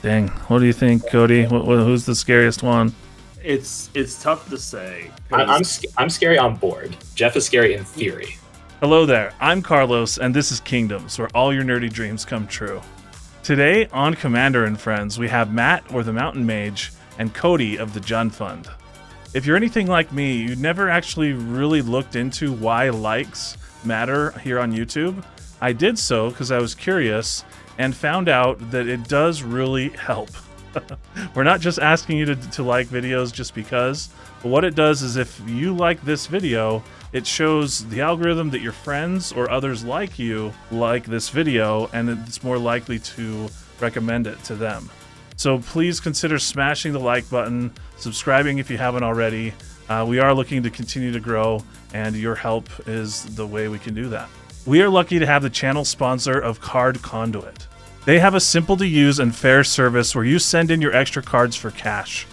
Dang. What do you think, Cody? Who's the scariest one? It's tough to say. I'm scary on board. Jeff is scary in theory. Hello there. I'm Carlos, and this is Kingdoms, where all your nerdy dreams come true. Today on Commander and Friends, we have Matt, or the Mountain Mage, and Cody of the Jun Fund. If you're anything like me, you never actually really looked into why likes matter here on YouTube. I did so because I was curious and found out that it does really help. We're not just asking you to like videos just because, but what it does is if you like this video, it shows the algorithm that your friends or others like you like this video, and it's more likely to recommend it to them. So please consider smashing the like button, subscribing if you haven't already. We are looking to continue to grow, and your help is the way we can do that. We are lucky to have the channel sponsor of Card Conduit. They have a simple to use and fair service where you send in your extra cards for cash.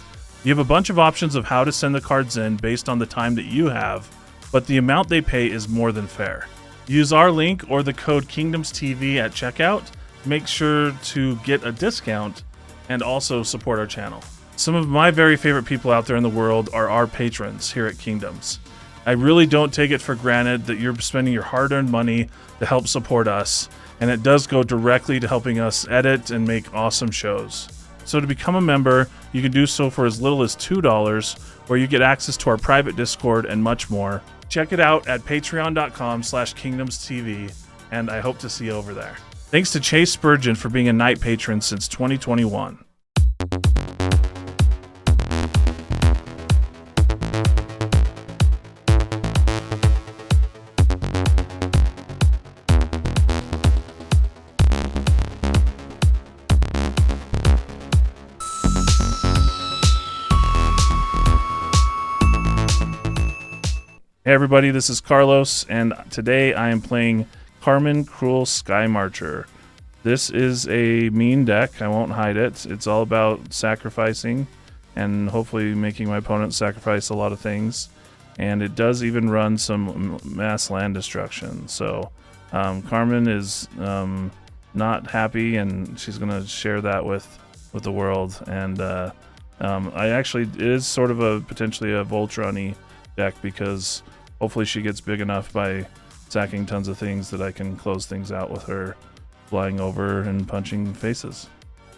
You have a bunch of options of how to send the cards in based on the time that you have, but the amount they pay is more than fair. Use our link or the code KingdomsTV at checkout. Make sure to get a discount and also support our channel. Some of my very favorite people out there in the world are our patrons here at Kingdoms. I really don't take it for granted that you're spending your hard-earned money to help support us, and it does go directly to helping us edit and make awesome shows. So to become a member, you can do so for as little as $2, where you get access to our private Discord and much more. Check it out at patreon.com/KingdomsTV, and I hope to see you over there. Thanks to Chase Spurgeon for being a night patron since 2021. Hey everybody, this is Carlos, and today I am playing Carmen, Cruel Sky Marcher. This is a mean deck, I won't hide it. It's all about sacrificing and hopefully making my opponent sacrifice a lot of things. And it does even run some mass land destruction. So Carmen is not happy, and she's going to share that with the world. And it is sort of potentially a Voltron-y deck, because hopefully she gets big enough by sacking tons of things that I can close things out with her flying over and punching faces.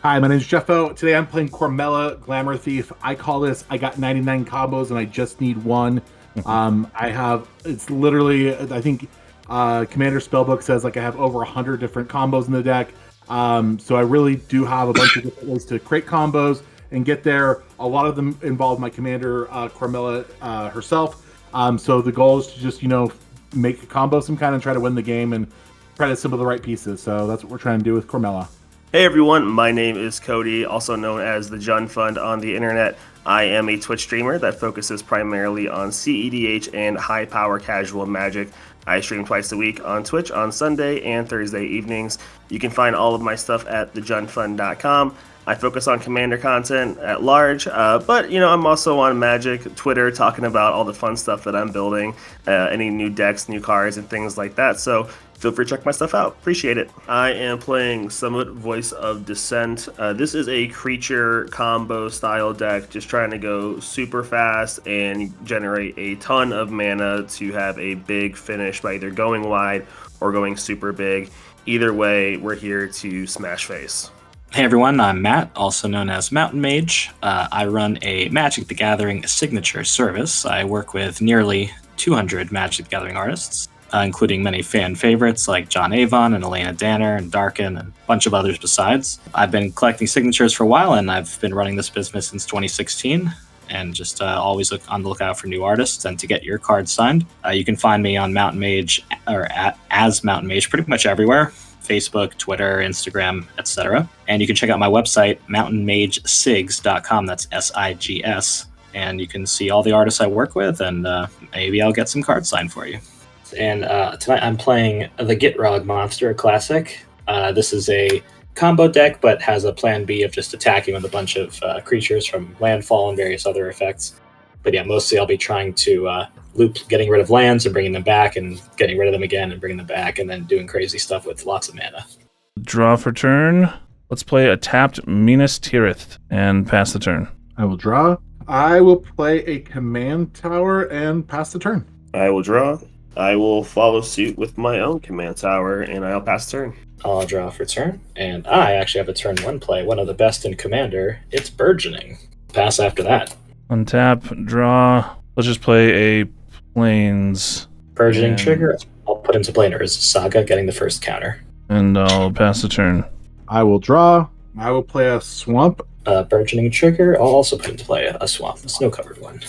Hi, my name is Jeffo. Today I'm playing Cormela, Glamour Thief. I call this, I got 99 combos and I just need one. It's literally, I think Commander Spellbook says I have over 100 different combos in the deck. So I really do have a bunch of different ways to create combos and get there. A lot of them involve my commander, Cormela herself. So the goal is to just, make a combo some kind and try to win the game and try to assemble the right pieces. So that's what we're trying to do with Cormela. Hey everyone, my name is Cody, also known as the Jun Fund on the internet. I am a Twitch streamer that focuses primarily on CEDH and high power casual Magic. I stream twice a week on Twitch on Sunday and Thursday evenings. You can find all of my stuff at thejunfund.com. I focus on Commander content at large, but I'm also on Magic, Twitter, talking about all the fun stuff that I'm building, any new decks, new cards, and things like that. So feel free to check my stuff out. Appreciate it. I am playing Samut, Voice of Dissent. This is a creature combo style deck, just trying to go super fast and generate a ton of mana to have a big finish by either going wide or going super big. Either way, we're here to smash face. Hey everyone, I'm Matt, also known as Mountain Mage. I run a Magic the Gathering signature service. I work with nearly 200 Magic the Gathering artists, including many fan favorites like John Avon and Elena Danner and Darkin and a bunch of others besides. I've been collecting signatures for a while, and I've been running this business since 2016, and just always look on the lookout for new artists and to get your cards signed. You can find me on Mountain Mage, or as Mountain Mage, pretty much everywhere. Facebook, Twitter, Instagram, etc. And you can check out my website, mountainmagesigs.com. That's SIGS. And you can see all the artists I work with, and maybe I'll get some cards signed for you. And tonight I'm playing the Gitrog Monster Classic. This is a combo deck, but has a plan B of just attacking with a bunch of creatures from landfall and various other effects. But yeah, mostly I'll be trying to loop getting rid of lands and bringing them back, and getting rid of them again and bringing them back, and then doing crazy stuff with lots of mana. Draw for turn. Let's play a tapped Minas Tirith and pass the turn. I will draw. I will play a command tower and pass the turn. I will draw. I will follow suit with my own command tower, and I'll pass turn. I'll draw for turn, and I actually have a turn 1 play, one of the best in Commander. It's Burgeoning. Pass after that. Untap, draw. Let's just play a Plains. Burgeoning And- trigger, I'll put into play Urza's Saga, getting the first counter. And I'll pass the turn. I will draw. I will play a swamp, Burgeoning trigger, I'll also put into play a swamp, a snow-covered one.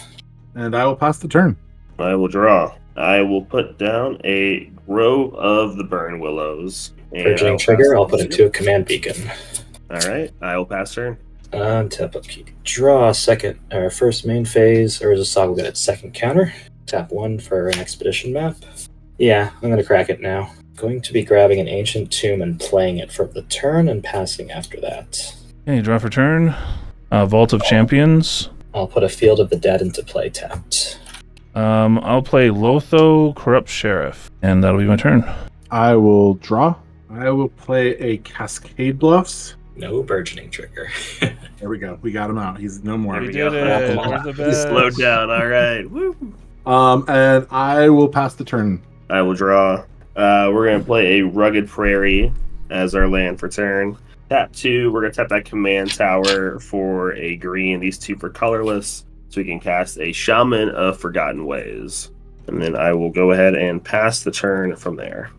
and I will pass the turn. I will draw. I will put down a Grove of the Burn Willows. and Burgeoning I'll trigger, pass I'll turn. put into a command beacon. All right, I will pass turn. Tap upkeep. Draw first main phase, Urza's Saga will get its second counter. Tap 1 for an expedition map. Yeah, I'm gonna crack it now. Going to be grabbing an ancient tomb and playing it for the turn and passing after that. Okay, draw for turn. Vault of Champions. I'll put a Field of the Dead into play tapped. I'll play Lotho, Corrupt Sheriff, and that'll be my turn. I will draw. I will play a Cascade Bluffs. No burgeoning trigger. There we go. We got him out. He's no more. We we did go. it. Welcome We're on. the He best. slowed down. All right. Woo. And I will pass the turn. I will draw. We're going to play a Rugged Prairie as our land for turn. Tap 2, we're going to tap that command tower for a green, these 2 for colorless, so we can cast a Shaman of Forgotten Ways. And then I will go ahead and pass the turn from there.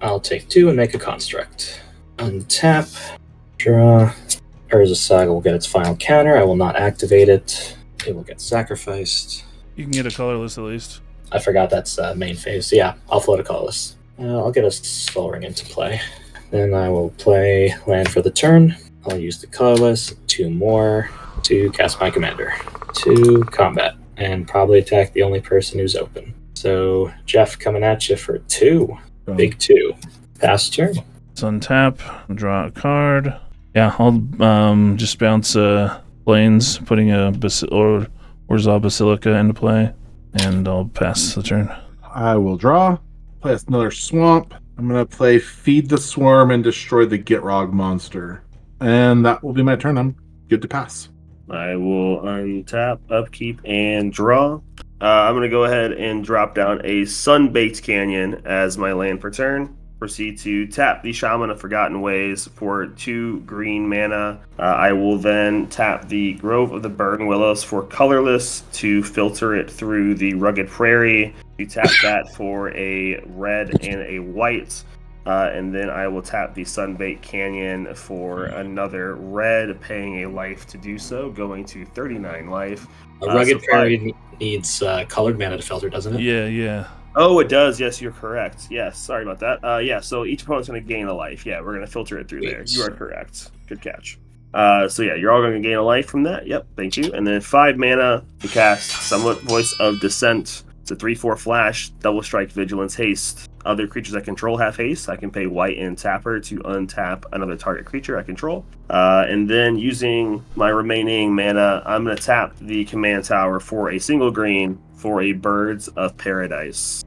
I'll take 2 and make a construct. Untap. Draw. Urza's Saga will get its final counter. I will not activate it. It will get sacrificed. You can get a colorless at least. I forgot that's main phase. Yeah, I'll float a colorless. I'll get a Soul Ring into play. Then I will play land for the turn. I'll use the colorless, 2 more to cast my commander. 2 combat, and probably attack the only person who's open. So Jeff coming at you for 2. Big 2. Pass turn. Let's untap, draw a card. Yeah, I'll just bounce Plains, putting a Orzhov Basilica into play, and I'll pass the turn. I will draw. Play another swamp. I'm going to play Feed the Swarm and destroy the Gitrog monster. And that will be my turn. I'm good to pass. I will untap, upkeep, and draw. I'm going to go ahead and drop down a Sunbaked Canyon as my land for turn. Proceed to tap the Shaman of Forgotten Ways for 2 green mana. I will then tap the Grove of the Burn Willows for colorless to filter it through the Rugged Prairie. You tap that for a red and a white. And then I will tap the Sunbaked Canyon for another red, paying a life to do so, going to 39 life. A Rugged so Prairie needs colored mana to filter, doesn't it? Yeah. Oh, it does. Yes, you're correct. Yes, sorry about that. Yeah, so each opponent's going to gain a life. Yeah, we're going to filter it through there. You are correct. Good catch. So yeah, you're all going to gain a life from that. Yep, thank you. And then 5 mana to cast Somewhat Voice of Dissent. It's a 3/4 flash, double strike, vigilance, haste. Other creatures I control have haste. I can pay white and tapper to untap another target creature I control. And then using my remaining mana, I'm going to tap the command tower for a single green for a Birds of Paradise.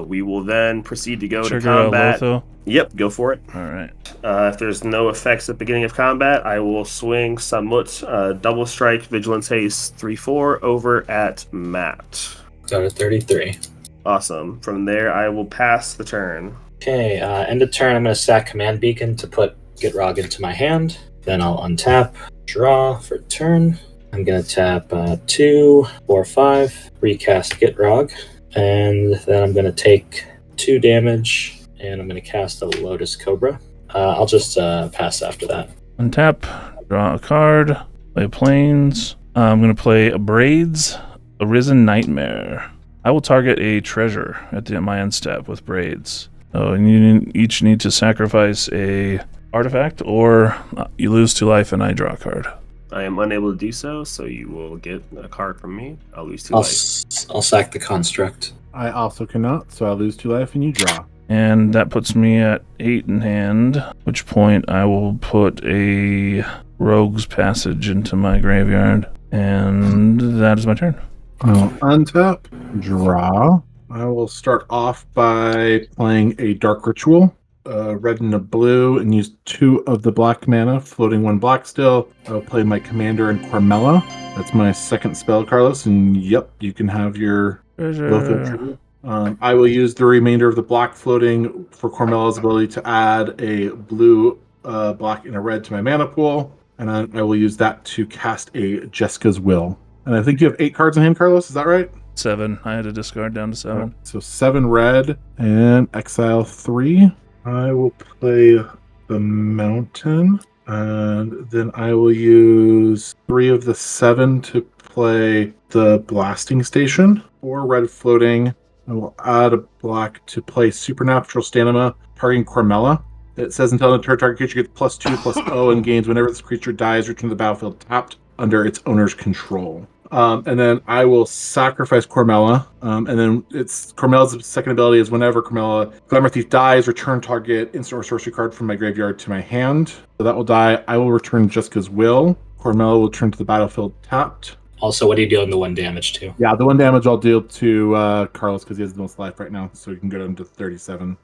We will then proceed to go Trigger to combat. Lotho. Yep, go for it. All right. If there's no effects at the beginning of combat, I will swing Samut, double strike, vigilance, haste, 3/4 over at Matt. Start at 33. Awesome. From there, I will pass the turn. Okay, end of turn, I'm going to sack Command Beacon to put Gitrog into my hand. Then I'll untap, draw for turn. I'm going to tap 2, 4, 5, recast Gitrog. And then I'm going to take 2 damage, and I'm going to cast a Lotus Cobra. I'll just pass after that. Untap, draw a card, play Plains. I'm going to play Braids, Arisen Nightmare. I will target a treasure at my end step with Braids. So you each need to sacrifice a artifact, or you lose 2 life and I draw a card. I am unable to do so, so you will get a card from me. I'll lose 2 life. I'll sack the construct. I also cannot, so I lose 2 life and you draw. And that puts me at 8 in hand, at which point I will put a Rogue's Passage into my graveyard. And that is my turn. I'll untap, draw. I will start off by playing a Dark Ritual. red and a blue and use 2 of the black mana, floating 1 black still. I'll play my commander in Cormela. That's my second spell, Carlos, and yep, you can have your Lothar trigger. I will use the remainder of the black floating for Cormela's ability to add a blue, black, and a red to my mana pool, and I will use that to cast a Jessica's Will. And I think you have 8 cards in hand, Carlos, is that right? 7. I had to discard down to 7. So 7 red and exile 3. I will play the mountain, and then I will use 3 of the 7 to play the blasting station. 4 red floating. I will add a black to play supernatural stamina, targeting Cormela. It says until the target creature gets +2/+0 and gains whenever this creature dies, return to the battlefield tapped under its owner's control. And then I will sacrifice Cormela. And then Cormela's second ability is whenever Glamour Thief dies, return target instant or sorcery card from my graveyard to my hand. So that will die. I will return Jessica's Will. Cormela will return to the battlefield tapped. Also, what are you dealing the 1 damage to? Yeah, the 1 damage I'll deal to Carlos because he has the most life right now, so he can go down to 37.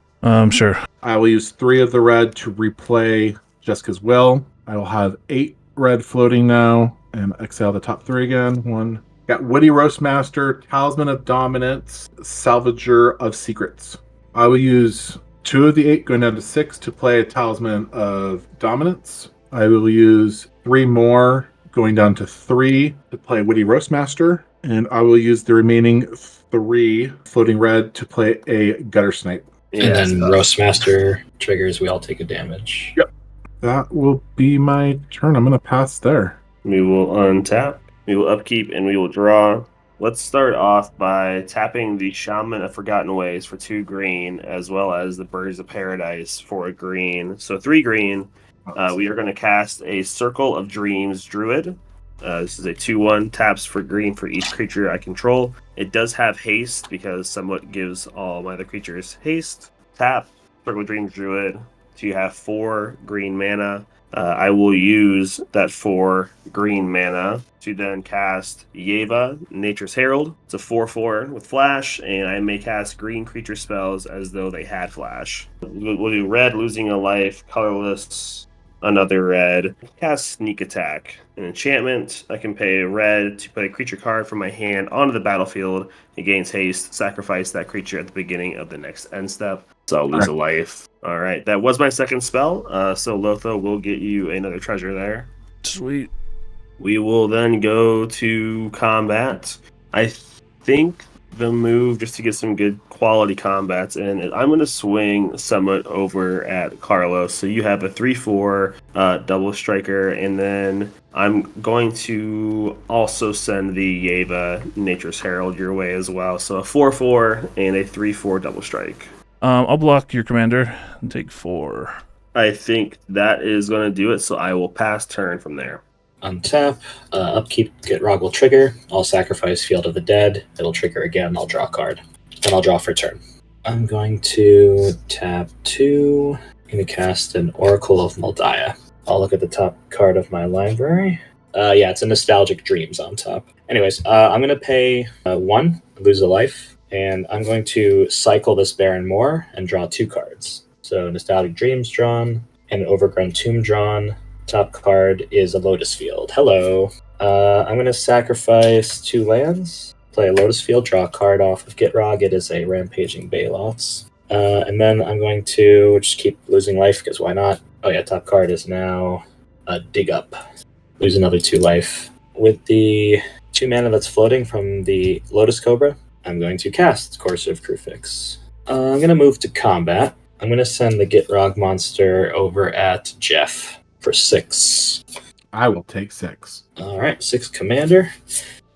Sure. I will use 3 of the red to replay Jessica's Will. I will have 8 red floating now, and exile the top 3 again. 1. Got Witty Roastmaster, Talisman of Dominance, Salvager of Secrets. I will use 2 of the 8 going down to 6 to play a Talisman of Dominance. I will use 3 more going down to 3 to play Witty Roastmaster, and I will use the remaining 3 floating red to play a Gutter Snipe. And then Roastmaster triggers, we all take a damage. Yep. That will be my turn. I'm going to pass there. We will untap, we will upkeep, and we will draw. Let's start off by tapping the Shaman of Forgotten Ways for 2 green, as well as the Birds of Paradise for a green. So 3 green. We are going to cast a Circle of Dreams Druid. This is a 2/1, taps for green for each creature I control. It does have haste because Samut gives all my other creatures haste. Tap, Circle of Dreams Druid, so you have 4 green mana. I will use that 4 green mana to then cast Yeva, Nature's Herald. It's a 4/4 with flash, and I may cast green creature spells as though they had flash. We'll do red, losing a life, colorless, another red. Cast Sneak Attack. An enchantment, I can pay red to put a creature card from my hand onto the battlefield. It gains haste. Sacrifice that creature at the beginning of the next end step. So I'll lose a life. All right, that was my second spell. So Lothar will get you another treasure there. Sweet. We will then go to combat. I think the move, just to get some good quality combats in, I'm going to swing Samut over at Carlos. So you have a 3/4 double striker, and then I'm going to also send the Yeva Nature's Herald your way as well. So a 4/4 and a 3/4 double strike. I'll block your commander and take 4. I think that is going to do it, so I will pass turn from there. Untap, upkeep, Gitrog will trigger. I'll sacrifice Field of the Dead. It'll trigger again. I'll draw a card. Then I'll draw for turn. I'm going to tap 2. I'm going to cast an Oracle of Moldiah. I'll look at the top card of my library. Yeah, it's a Nostalgic Dreams on top. Anyways, I'm going to pay 1, lose a life, and I'm going to cycle this Baron Moor and draw 2 cards. So Nostalgic Dreams drawn, and Overgrown Tomb drawn. Top card is a Lotus Field. Hello. I'm going to sacrifice 2 lands, play a Lotus Field, draw a card off of Gitrog. It is a Rampaging Baloths. And then I'm going to just keep losing life, because why not? Oh yeah, top card is now a Dig Up. Lose another 2 life. With the 2 mana that's floating from the Lotus Cobra, I'm going to cast Courser of Crufix. I'm going to move to combat. I'm going to send the Gitrog monster over at Jeff for 6. I will take 6. All right, 6 commander,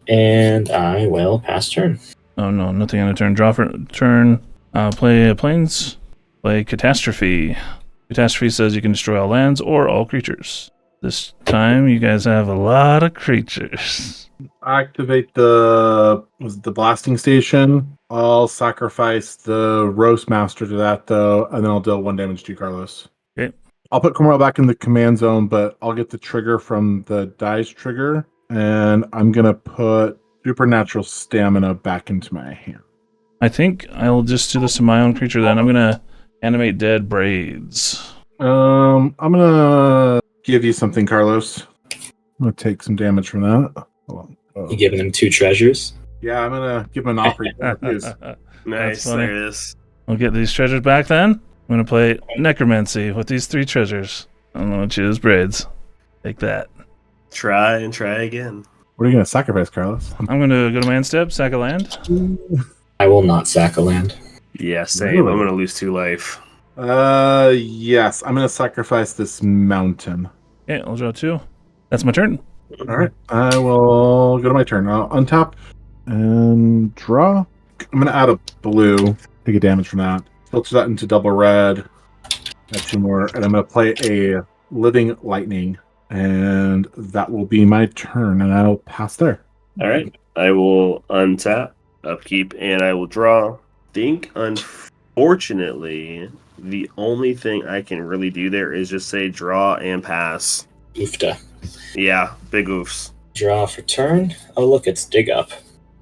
and I will pass turn. Oh no, nothing on a turn. Draw for turn. Play a plains. Play Catastrophe. Catastrophe says you can destroy all lands or all creatures. This time you guys have a lot of creatures. Activate the blasting station. I'll sacrifice the Roast Master to that though, and then I'll deal 1 damage to you, Carlos. Okay. I'll put Cormela back in the command zone, but I'll get the trigger from the dice trigger, and I'm gonna put Supernatural Stamina back into my hand. I think I'll just do this to my own creature then. I'm gonna Animate dead braids. I'm gonna give you something, Carlos. I'm gonna take some damage from that. Hold on. You giving him 2 treasures? Yeah, I'm gonna give him an offer. Nice, funny. there it is. We'll get these treasures back then. I'm gonna play necromancy with these 3 treasures. I'm gonna choose braids. Take that. Try and try again. What are you gonna sacrifice, Carlos? I'm gonna go to man step, sack a land. I will not sack a land. Yeah, same. Really? I'm gonna lose 2 life. Yes, I'm gonna sacrifice this mountain. Okay, I'll draw 2. That's my turn. All right, I will go to my turn. I'll untap and draw. I'm gonna add a blue. Take a damage from that. Filter that into double red. Add 2 more, and I'm gonna play a living lightning, and that will be my turn. And I'll pass there. All right. I will untap, upkeep, and I will draw. Think, unfortunately, the only thing I can really do there is just say draw and pass. Oofta. Yeah, big oofs. Draw for turn. Oh, look, it's dig up.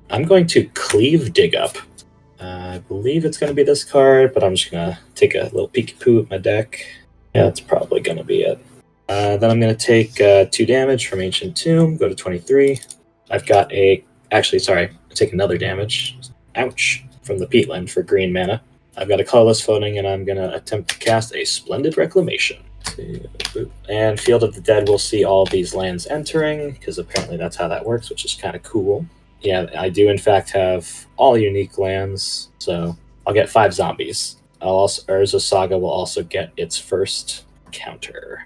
I'm going to cleave dig up. I believe it's going to be this card, but I'm just going to take a little peeky poo at my deck. Yeah, that's probably going to be it. Then I'm going to take 2 damage from Ancient Tomb, go to 23. I've got take another damage. Ouch. From the Peatland for green mana. I've got a colorless voting, and I'm going to attempt to cast a Splendid Reclamation. And Field of the Dead will see all these lands entering, because apparently that's how that works, which is kind of cool. Yeah, I do in fact have all unique lands, so I'll get 5 zombies. Urza Saga will also get its first counter.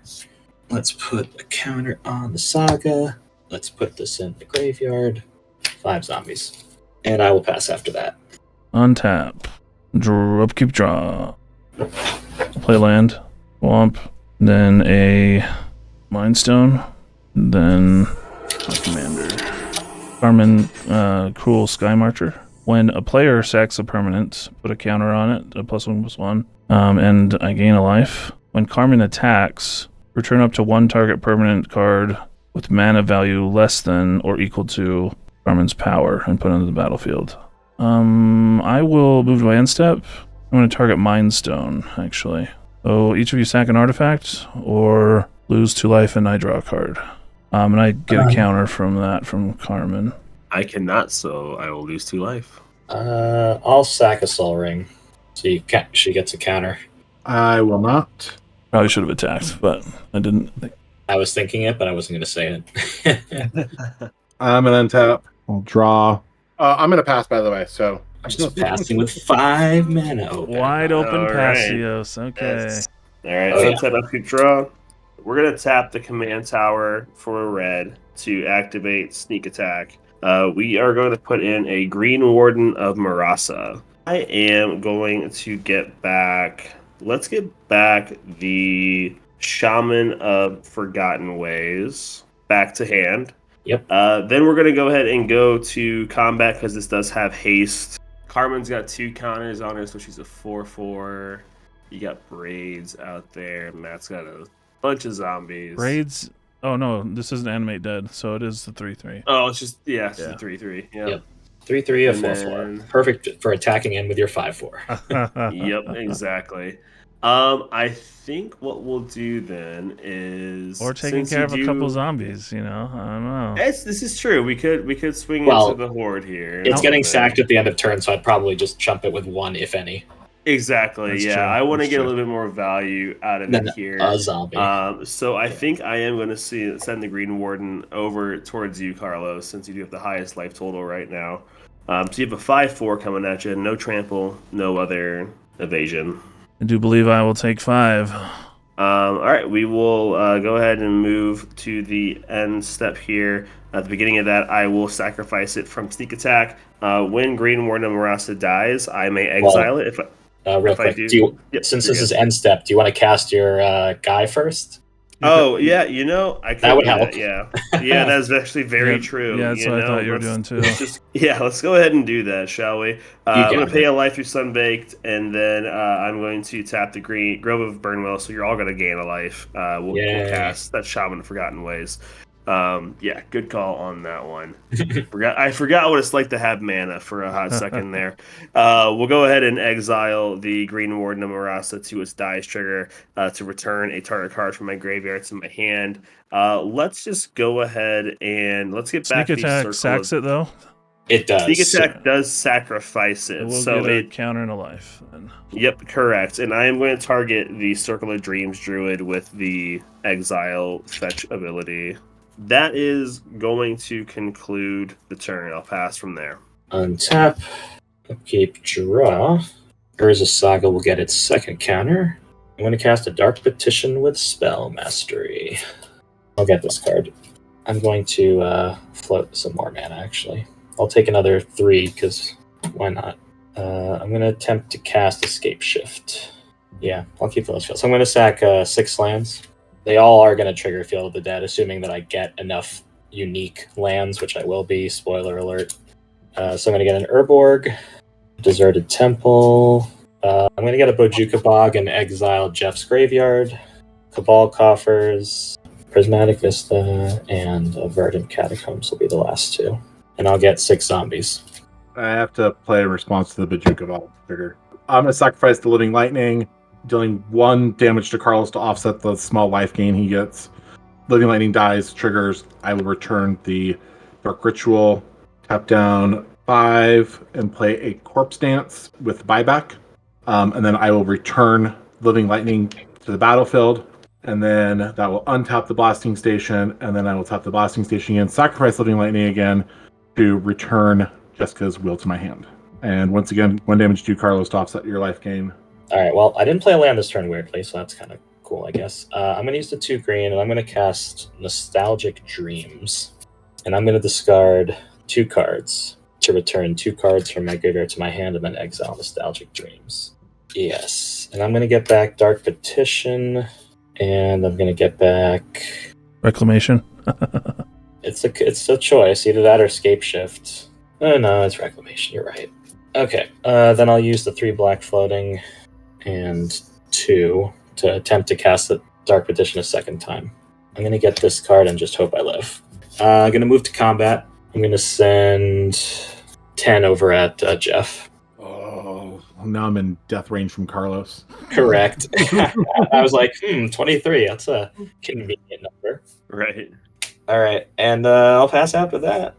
Let's put a counter on the Saga. Let's put this in the graveyard. 5 zombies. And I will pass after that. Untap. Upkeep, draw. Play land. Swamp. Then a Mind Stone. Then a commander. Carmen, Cruel Sky Marcher. When a player sacks a permanent, put a counter on it, a +1/+1, and I gain a life. When Carmen attacks, return up to 1 target permanent card with mana value less than or equal to Carmen's power and put it into the battlefield. I will move to my end step. I'm going to target Mind Stone, actually. So each of you sack an artifact or lose 2 life and I draw a card. And I get a counter from that from Carmen. I cannot, so I will lose 2 life. I'll sack a Soul Ring. So she gets a counter. I will not. Probably should have attacked, but I didn't. I was thinking it, but I wasn't going to say it. I'm gonna untap. I'll draw. I'm gonna pass, by the way. So I'm just passing with 5 mana. Okay. Wide open All right. Passios. Okay. Yes. All right, Oh, yeah. untap, upkeep, draw. We're going to tap the command tower for a red to activate sneak attack. We are going to put in a Green Warden of Marasa. I am going to get back... Let's get back the Shaman of Forgotten Ways back to hand. Yep. Then we're going to go ahead and go to combat because this does have haste. Carmen's got 2 counters on her, so she's a 4/4. You got Braids out there. Matt's got a bunch of zombies. Braids. Oh, no. This isn't Animate Dead, so it is the 3/3. Oh, it's just, it's a 3/3. Yeah. Yep. 3/3 of And 4/4. then- Perfect for attacking in with your 5/4. Yep, exactly. I think what we'll do then is... Or taking since care of you a couple do- zombies, I don't know. This is true. We could swing Well, into the horde here. It's a getting little bit. sacked at the end of turn, so I'd probably just chump it with 1, if any. Exactly. That's yeah, true. I want to That's get a true. little bit more value out of Then it here. a zombie. So I think I am going to send the Green Warden over towards you, Carlos, since you do have the highest life total right now. So you have a 5/4 coming at you, no trample, no other evasion. I do believe I will take 5. All right, we will go ahead and move to the end step here. At the beginning of that, I will sacrifice it from sneak attack. When Green Warden of Marasa dies, I may exile it. Real if I quick, do- since you're this is good. end step, do you want to cast your guy first? Oh, yeah, I could That would do help. Yeah, that's actually very Yep. true. Yeah, that's what I thought you were doing, too. Let's go ahead and do that, shall we? I'm going got to pay a life through Sunbaked, and then I'm going to tap the Grove of Burnwell, so you're all going to gain a life. We'll Yay. cast that Shaman of Forgotten Ways. Yeah, good call on that one. I forgot what it's like to have mana for a hot second there. We'll go ahead and exile the Green Warden of Marasa to its dice trigger to return a target card from my graveyard to my hand. Let's just go ahead and let's get Sneak back the attack circle. sacks it though. It does. Sneak attack does sacrifice it, It will so get a it. counter and a life. Then. Yep, correct. And I am going to target the Circle of Dreams Druid with the Exile Fetch ability. That is going to conclude the turn. I'll pass from there. Untap, upkeep, draw. Urza Saga will get its second counter. I'm going to cast a Dark Petition with Spell Mastery. I'll get this card. I'm going to float some more mana, actually. I'll take another 3, because why not? I'm going to attempt to cast Escape Shift. Yeah, I'll keep those fields. So I'm going to sack 6 lands. They all are going to trigger Field of the Dead, assuming that I get enough unique lands, which I will be. Spoiler alert. So I'm going to get an Urborg, Deserted Temple. I'm going to get a Bojuka Bog and exile Jeff's Graveyard, Cabal Coffers, Prismatic Vista, and Verdant Catacombs will be the last 2. And I'll get 6 zombies. I have to play in response to the Bajuka Ball trigger. I'm going to sacrifice the Living Lightning, dealing 1 damage to Carlos to offset the small life gain he gets. Living Lightning dies, triggers. I will return the Dark Ritual, tap down 5, and play a Corpse Dance with buyback. And then I will return Living Lightning to the battlefield. And then that will untap the Blasting Station. And then I will tap the Blasting Station again, sacrifice Living Lightning again to return Jessica's Will to my hand. And once again, 1 damage to Carlos to offset your life gain. All right, well, I didn't play a land this turn weirdly, so that's kind of cool, I guess. I'm going to use the 2 green, and I'm going to cast Nostalgic Dreams. And I'm going to discard 2 cards to return 2 cards from my graveyard to my hand and then exile Nostalgic Dreams. Yes. And I'm going to get back Dark Petition, and I'm going to get back... Reclamation. It's a choice, either that or Escape Shift. Oh, no, it's Reclamation, you're right. Okay, then I'll use the 3 black floating and 2 to attempt to cast the Dark Petition a second time. I'm going to get this card and just hope I live. I'm going to move to combat. I'm going to send 10 over at Jeff. Oh, now I'm in death range from Carlos. Correct. I was like, 23, that's a convenient number. Right. All right, and I'll pass after that.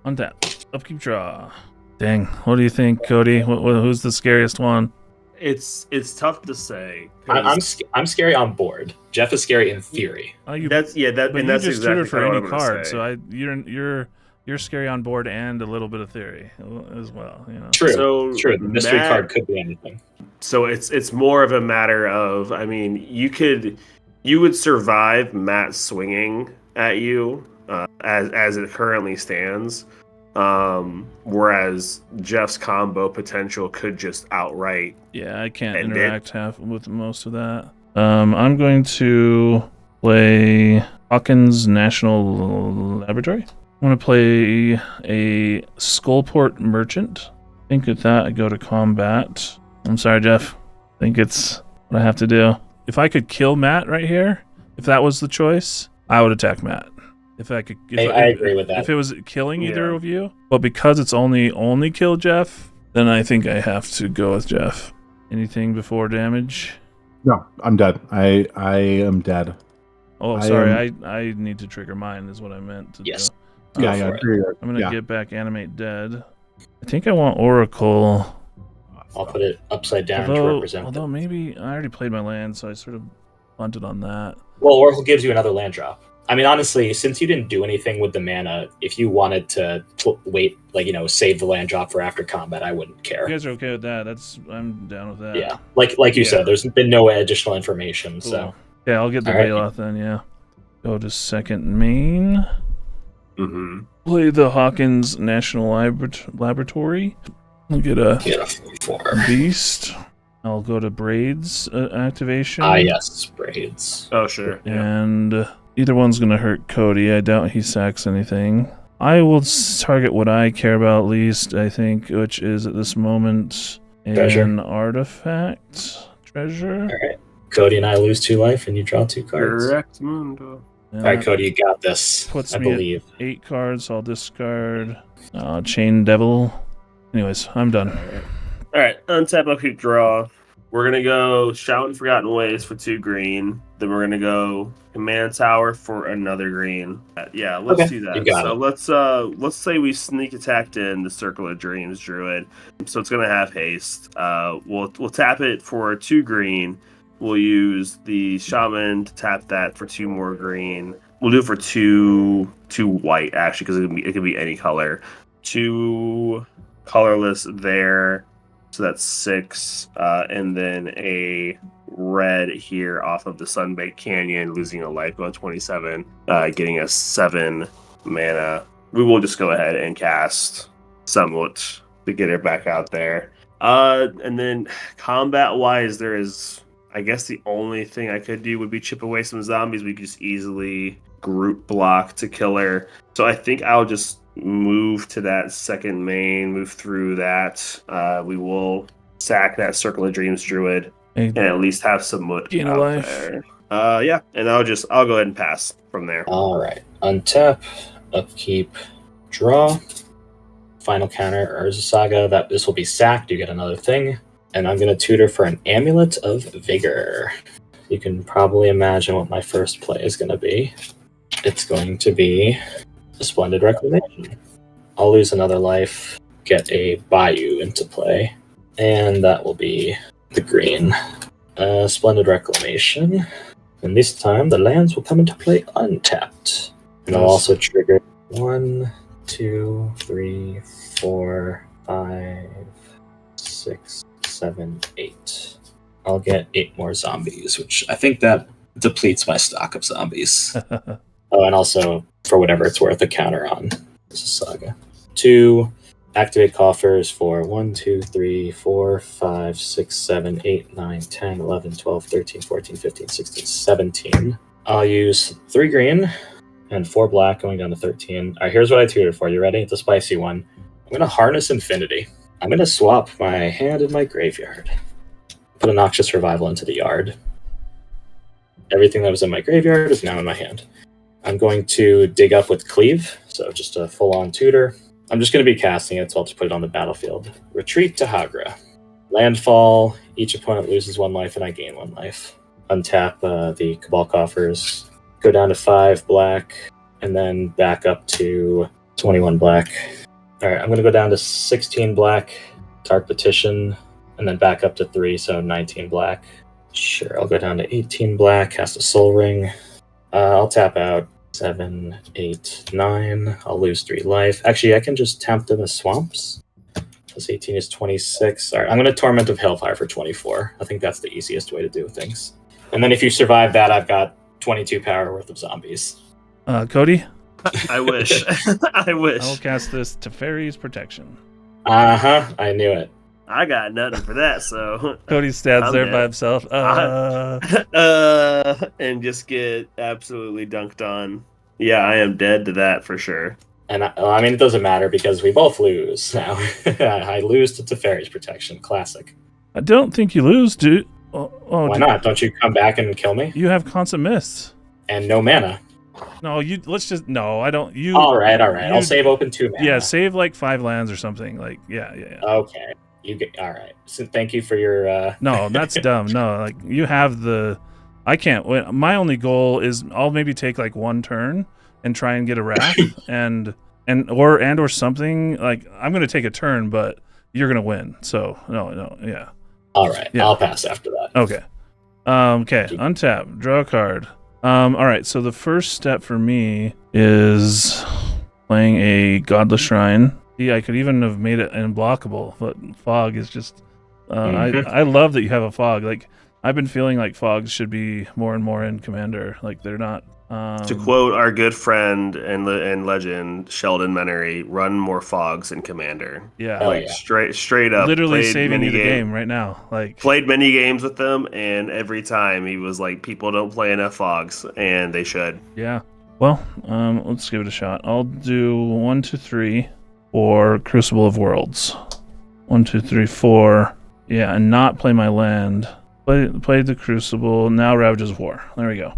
Untap. Upkeep, draw. Dang. What do you think, Cody? Who's the scariest one? It's tough to say. I'm scary on board. Jeff is scary in theory. But That's you exactly just tutored for what any I'm gonna card, say. so you're scary on board and a little bit of theory as well. You know. True. So, True. The mystery Matt- card could be anything. So it's more of a matter of, I mean, you would survive Matt swinging at you as it currently stands, whereas Jeff's combo potential could just outright. Yeah, I can't And interact with most of that. I'm going to play Hawkins National Laboratory. I'm going to play a Skullport Merchant. I think with that I go to combat. I'm sorry, Jeff. I think it's what I have to do. If I could kill Matt right here, if that was the choice, I would attack Matt. If I could, I agree with that. If it was killing either of you, but because it's only kill Jeff, then I think I have to go with Jeff. Anything before damage? No, I'm dead. I am dead. Oh, sorry. I need to trigger mine. Is what I meant to Yes. do. Yeah. I'm gonna get back Animate Dead. I think I want Oracle. I'll put it upside down to represent Although them. maybe I already played my land, so I sort of punted on that. Well, Oracle gives you another land drop. I mean, honestly, since you didn't do anything with the mana, if you wanted to wait, save the land drop for after combat, I wouldn't care. If you guys are okay with that, I'm down with that. Yeah, like you said, there's been no additional information, Cool. so Yeah, I'll get the All right. Bailoff then, yeah. Go to second main. Mm-hmm. Play the Hawkins National Laboratory. I'll get a get a 4. Beast. I'll go to Braids activation. Yes, Braids. Oh, sure. Yeah. And either one's going to hurt Cody. I doubt he sacks anything. I will target what I care about least, I think, which is at this moment Treasure. an artifact treasure. All right. Cody and I lose 2 life, and you draw 2 cards. Correct, Mundo. All right, Cody, you got this. Puts I me believe. at 8 cards. So I'll discard Chain Devil. Anyways, I'm done. All right, untap, upkeep, draw. We're going to go Shout and Forgotten Ways for 2 green. Then we're going to go Command Tower for another green. Yeah, let's do that. You got it. Let's say we sneak attacked in the Circle of Dreams Druid. So it's going to have haste. We'll tap it for 2 green. We'll use the Shaman to tap that for 2 more green. We'll do it for two white, actually, because it could be any color. 2 colorless there. So that's 6, and then a red here off of the Sunbaked Canyon, losing a life, going 27, getting us 7 mana. We will just go ahead and cast Samut to get it back out there. And then combat-wise, there is, I guess the only thing I could do would be chip away some zombies. We could just easily group block to kill her. So I think I'll just move to that second main, move through that. We will sack that Circle of Dreams Druid and at least have some Samut Gain a out life. there. Yeah, and I'll go ahead and pass from there. All right. Untap, upkeep, draw. Final counter, Urza Saga. This will be sacked. You get another thing. And I'm going to tutor for an Amulet of Vigor. You can probably imagine what my first play is going to be. It's going to be a Splendid Reclamation. I'll lose another life, get a Bayou into play, and that will be the green. Splendid Reclamation. And this time the lands will come into play untapped. And I'll also trigger 1, 2, 3, 4, 5, 6, 7, 8. I'll get 8 more zombies, which I think that depletes my stock of zombies. Oh, and also, for whatever it's worth, a counter on Saga. 2, activate coffers for 1, 2, 3, 4, 5, 6, 7, 8, 9, 10, 11, 12, 13, 14, 15, 16, 17. I'll use 3 green and 4 black going down to 13. All right, here's what I tutored for. You ready? It's a spicy one. I'm going to Harness Infinity. I'm going to swap my hand in my graveyard. Put a Noxious Revival into the yard. Everything that was in my graveyard is now in my hand. I'm going to dig up with Cleave, so just a full-on tutor. I'm just going to be casting it, so I'll just put it on the battlefield. Retreat to Hagra. Landfall, each opponent loses 1 life and I gain 1 life. Untap the Cabal Coffers, go down to 5 black, and then back up to 21 black. Alright, I'm going to go down to 16 black, Dark Petition, and then back up to 3, so 19 black. Sure, I'll go down to 18 black, cast a Soul Ring. I'll tap out 7, 8, 9. I'll lose 3 life. Actually, I can just tap to the swamps. Plus 18 is 26. All right, I'm going to Torment of Hellfire for 24. I think that's the easiest way to do things. And then if you survive that, I've got 22 power worth of zombies. Cody? I wish. I wish. I'll cast this Teferi's Protection. I knew it. I got nothing for that, so Cody stands I'm there dead. by himself. And just get absolutely dunked on. Yeah, I am dead to that for sure. And I mean, it doesn't matter because we both lose now. I lose to Teferi's Protection. Classic. I don't think you lose, dude. Why not? Don't you come back and kill me? You have Constant Mist. And no mana. No, no, I don't. All right. I'll save open 2 mana. Yeah, save like 5 lands or something. Like, yeah. Okay. All right. So thank you for your. No, that's dumb. No, like you have I can't win. My only goal is I'll maybe take like 1 turn and try and get a wrath or something. Like I'm gonna take a turn, but you're gonna win. So no, yeah. All right. Yeah. I'll pass after that. Okay. Okay. Untap. Draw a card. All right. So the first step for me is playing a Godless Shrine. Yeah, I could even have made it unblockable, but Fog is just... I love that you have a Fog. Like, I've been feeling like Fogs should be more and more in Commander. Like, they're not... To quote our good friend and legend, Sheldon Menery, run more Fogs in Commander. Yeah. Like, straight up. Literally saving you the game right now. Like played many games with them, and every time he was like, people don't play enough Fogs, and they should. Yeah. Well, let's give it a shot. I'll do 1, 2, 3... or Crucible of Worlds. 1, 2, 3, 4. Yeah, and not play my land. Play the Crucible. Now Ravages of War. There we go.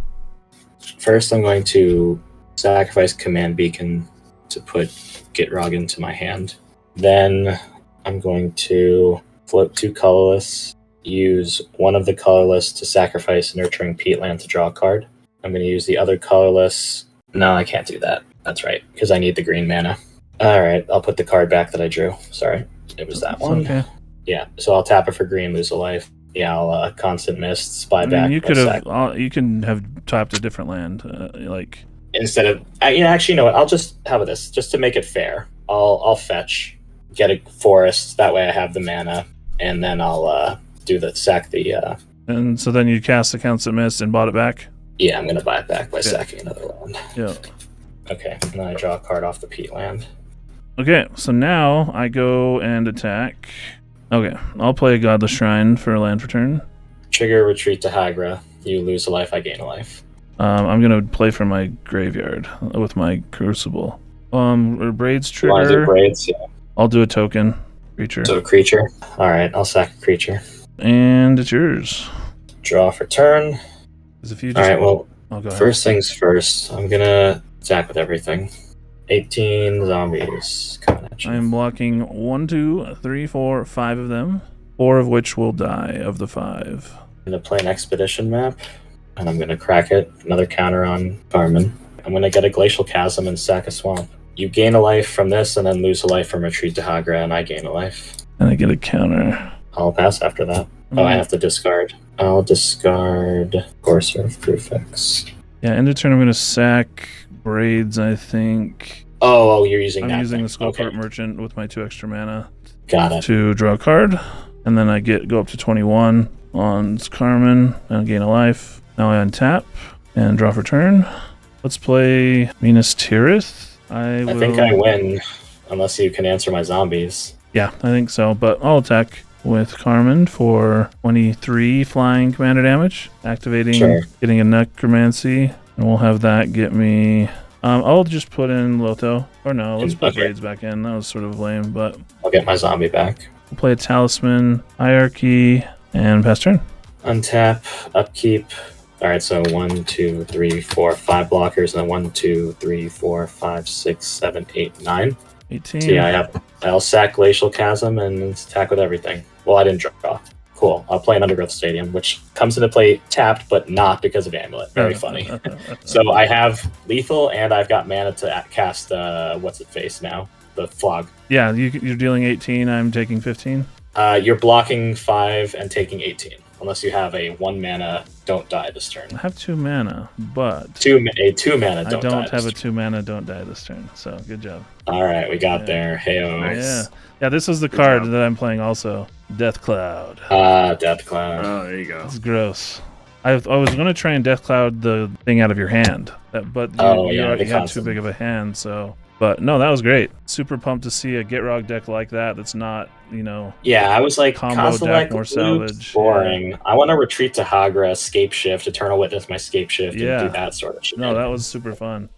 First, I'm going to sacrifice Command Beacon to put Gitrog into my hand. Then I'm going to float 2 colorless, use one of the colorless to sacrifice Nurturing Peatland to draw a card. I'm going to use the other colorless. No, I can't do that. That's right, because I need the green mana. All right, I'll put the card back that I drew. Sorry, it was that one. Okay. Yeah, so I'll tap it for green, lose a life. Yeah, I'll Constant Mist, spy back. You could have. You can have tapped a different land, like instead of. Actually, you know what? I'll just have this, just to make it fair. I'll fetch, get a forest. That way, I have the mana, and then I'll do the sack the. And so then you cast the Constant Mist and bought it back. Yeah, I'm gonna buy it back by sacking another land. Yeah. Okay, and then I draw a card off the peat land. Okay, so now I go and attack. Okay, I'll play a Godless Shrine for a land for turn. Trigger Retreat to Hagra. You lose a life, I gain a life. I'm gonna play from my graveyard with my Crucible. Braids trigger. You want to do braids? Yeah. I'll do a token creature. So creature. All right, I'll sack a creature. And it's yours. Draw for turn. If you All right, well, go ahead. First things first. I'm gonna attack with everything. 18 zombies coming at you. I'm blocking 1, 2, 3, 4, 5 of them. 4 of which will die of the 5. I'm gonna play an expedition map, and I'm gonna crack it. Another counter on Carmen. I'm gonna get a glacial chasm and sack a swamp. You gain a life from this, and then lose a life from Retreat to Hagra, and I gain a life. And I get a counter. I'll pass after that. Oh, I have to discard. I'll discard Courser of Prefix. Yeah, end of turn I'm gonna sack Braids, I think. Oh, you're using that. I'm using thing. the Skullcart Okay. Merchant with my 2 extra mana Got it. to draw a card. And then I go up to 21 on Carmen and gain a life. Now I untap and draw for turn. Let's play Minas Tirith. I think I win, unless you can answer my zombies. Yeah, I think so. But I'll attack with Carmen for 23 flying commander damage. Activating, Sure. Getting a Necromancy. And we'll have that get me... I'll just put in Lotho. Or no, let's put Okay. Braids back in. That was sort of lame, but... I'll get my zombie back. We'll play a Talisman, Hierarchy, and pass turn. Untap, upkeep. All right, so 1, 2, 3, 4, 5 blockers, and then 1, 2, 3, 4, 5, 6, 7, 8, 9. 18. So yeah, I'll sack Glacial Chasm and attack with everything. Well, I didn't draw. Cool. I'll play an Undergrowth Stadium, which comes into play tapped, but not because of Amulet. Very funny. So I have lethal, and I've got mana to cast, what's it face now? The Flog. Yeah, you're dealing 18. I'm taking 15. You're blocking 5 and taking 18. Unless you have a 1 mana don't die this turn. I have 2 mana, but... A 2 mana I don't die. don't have a this 2 mana don't die this turn. So, good job. All right, we got there. Heyo. Yeah. Yeah, this is the card that I'm playing also. Death Cloud. Death Cloud. Oh, there you go. It's gross. I was going to try and Death Cloud the thing out of your hand, but you had too big of a hand, so... But no, that was great. Super pumped to see a Gitrog deck like that. That's not, Yeah, I was like, combo deck, more loop's salvage. boring. Yeah. I want to retreat to Hagra, Scape Shift, Eternal Witness my Scape Shift, Yeah. and do that sort of shit. No, that was super fun.